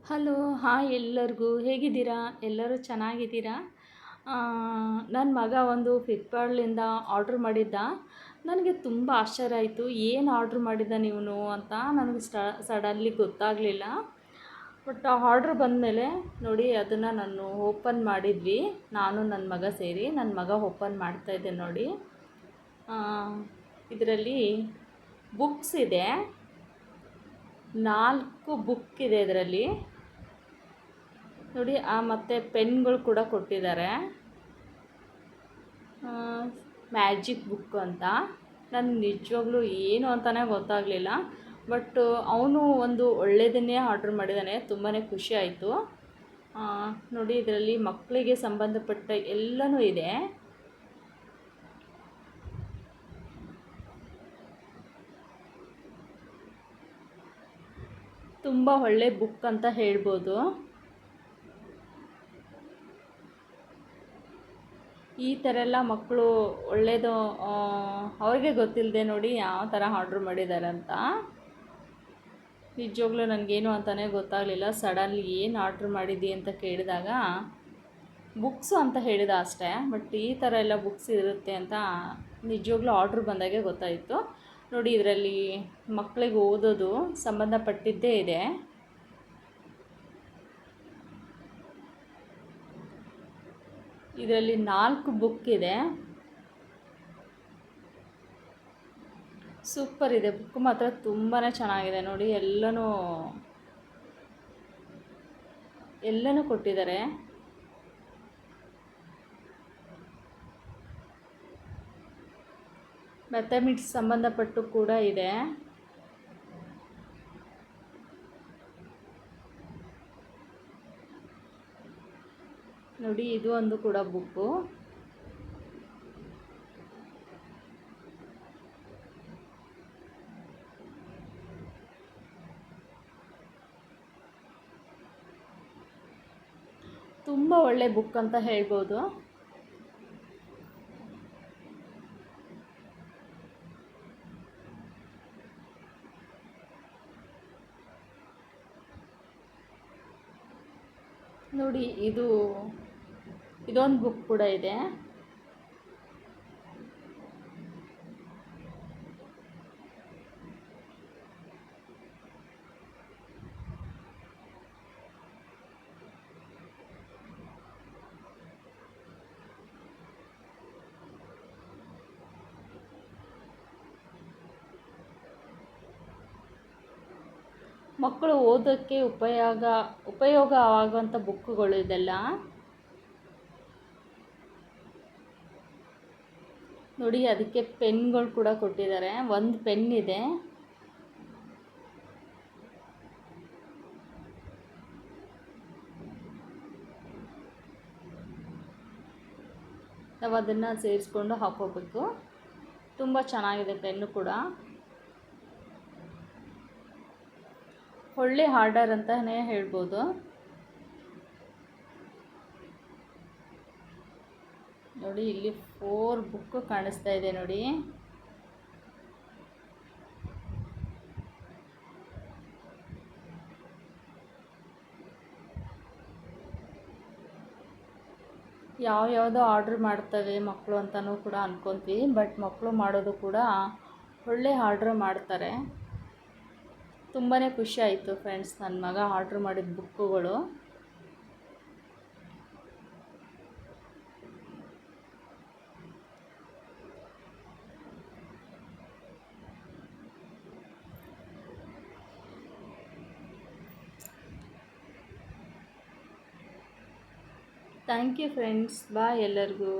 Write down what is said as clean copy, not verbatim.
Hello, hi ಎಲ್ಲರಿಗೂ ಹೇಗಿದ್ದೀರಾ? ಎಲ್ಲರೂ ಚೆನ್ನಾಗಿದ್ದೀರಾ? ನನ್ನ ಮಗ ಒಂದು ಫ್ಲಿಪ್ಕಾರ್ಟ್ಲಿಂದ ಆರ್ಡ್ರ್ ಮಾಡಿದ್ದ. ನನಗೆ ತುಂಬ ಆಶ್ಚರ್ಯ ಆಯಿತು, ಏನು ಆರ್ಡ್ರ್ ಮಾಡಿದ್ದ ನೀನು ಅಂತ ನನಗೆ ಸಡನ್ಲಿ ಗೊತ್ತಾಗಲಿಲ್ಲ. ಬಟ್ ಆರ್ಡ್ರ್ ಬಂದಮೇಲೆ ನೋಡಿ ಅದನ್ನು ನಾನು ಓಪನ್ ಮಾಡಿದ್ವಿ, ನಾನು ನನ್ನ ಮಗ ಸೇರಿ. ನನ್ನ ಮಗ ಓಪನ್ ಮಾಡ್ತಾಯಿದ್ದೆ ನೋಡಿ. ಇದರಲ್ಲಿ ಬುಕ್ಸ್ ಇದೆ, 4 ಬುಕ್ ಇದೆ ಇದರಲ್ಲಿ ನೋಡಿ. ಮತ್ತು ಪೆನ್ಗಳು ಕೂಡ ಕೊಟ್ಟಿದ್ದಾರೆ, ಮ್ಯಾಜಿಕ್ ಬುಕ್ ಅಂತ. ನನಗೆ ನಿಜವಾಗ್ಲೂ ಏನು ಅಂತಲೇ ಗೊತ್ತಾಗಲಿಲ್ಲ. ಬಟ್ ಅವನು ಒಂದು ಒಳ್ಳೆಯದನ್ನೇ ಆರ್ಡ್ರ್ ಮಾಡಿದ್ದಾನೆ, ತುಂಬಾ ಖುಷಿ ಆಯಿತು. ನೋಡಿ ಇದರಲ್ಲಿ ಮಕ್ಕಳಿಗೆ ಸಂಬಂಧಪಟ್ಟ ಎಲ್ಲನೂ ಇದೆ. ತುಂಬ ಒಳ್ಳೆ ಬುಕ್ ಅಂತ ಹೇಳ್ಬೋದು. ಈ ಥರ ಎಲ್ಲ ಮಕ್ಕಳು ಒಳ್ಳೆಯದು ಅವ್ರಿಗೆ ಗೊತ್ತಿಲ್ಲದೆ ನೋಡಿ ಯಾವ ಥರ ಆರ್ಡ್ರ್ ಮಾಡಿದ್ದಾರೆ ಅಂತ. ನಿಜವಾಗ್ಲೂ ನನಗೇನು ಅಂತಲೇ ಗೊತ್ತಾಗಲಿಲ್ಲ. ಸಡನ್ಲಿ ಏನು ಆರ್ಡ್ರ್ ಮಾಡಿದ್ದಿ ಅಂತ ಕೇಳಿದಾಗ ಬುಕ್ಸು ಅಂತ ಹೇಳಿದ ಅಷ್ಟೇ. ಬಟ್ ಈ ಥರ ಎಲ್ಲ ಬುಕ್ಸ್ ಇರುತ್ತೆ ಅಂತ ನಿಜವಾಗ್ಲೂ ಆರ್ಡ್ರ್ ಬಂದಾಗೆ ಗೊತ್ತಾಯಿತು. ನೋಡಿ ಇದರಲ್ಲಿ ಮಕ್ಕಳಿಗೆ ಓದೋದು ಸಂಬಂಧಪಟ್ಟಿದ್ದೇ ಇದೆ. ಇದರಲ್ಲಿ 4 ಬುಕ್ ಇದೆ. ಸೂಪರ್ ಇದೆ, ಬುಕ್ ಮಾತ್ರ ತುಂಬಾ ಚೆನ್ನಾಗಿದೆ ನೋಡಿ. ಎಲ್ಲನೂ ಕೊಟ್ಟಿದ್ದಾರೆ. ಮ್ಯಾಥಮೆಟಿಕ್ಸ್ ಸಂಬಂಧಪಟ್ಟು ಕೂಡ ಇದೆ. ನೋಡಿ ಇದು ಒಂದು ಕೂಡ ಬುಕ್ಕು. ತುಂಬ ಒಳ್ಳೆ ಬುಕ್ ಅಂತ ಹೇಳ್ಬೋದು. ನೋಡಿ ಇದೊಂದು ಬುಕ್ ಕೂಡ ಇದೆ. ಮಕ್ಕಳು ಓದೋಕ್ಕೆ ಉಪಯೋಗ ಆಗುವಂಥ ಬುಕ್ಕುಗಳು ಇದೆಲ್ಲ. ನೋಡಿ ಅದಕ್ಕೆ ಪೆನ್ಗಳು ಕೂಡ ಕೊಟ್ಟಿದ್ದಾರೆ. ಒಂದು ಪೆನ್ ಇದೆ. ನಾವು ಅದನ್ನು ಸೇರಿಸ್ಕೊಂಡು ಹಾಕೋಬೇಕು. ತುಂಬ ಚೆನ್ನಾಗಿದೆ ಪೆನ್ನು ಕೂಡ. ಒಳ್ಳೆ ಆರ್ಡರ್ ಅಂತಲೇ ಹೇಳ್ಬೋದು. ನೋಡಿ ಇಲ್ಲಿ 4 ಬುಕ್ ಕಾಣಿಸ್ತಾ ಇದೆ ನೋಡಿ. ಯಾವ್ಯಾವುದೋ ಆರ್ಡ್ರ್ ಮಾಡ್ತವೆ ಮಕ್ಕಳು ಅಂತಲೂ ಕೂಡ ಅಂದ್ಕೊತೀವಿ. ಬಟ್ ಮಕ್ಕಳು ಮಾಡೋದು ಕೂಡ ಒಳ್ಳೆ ಆರ್ಡ್ರ್ ಮಾಡ್ತಾರೆ. ತುಂಬಾ ಖುಷಿ ಆಯಿತು ಫ್ರೆಂಡ್ಸ್, ನನ್ನ ಮಗ ಆರ್ಡ್ರ್ ಮಾಡಿದ ಬುಕ್ಕುಗಳು. ಥ್ಯಾಂಕ್ ಯು ಫ್ರೆಂಡ್ಸ್, ಬಾಯ್ ಎಲ್ಲರಿಗೂ.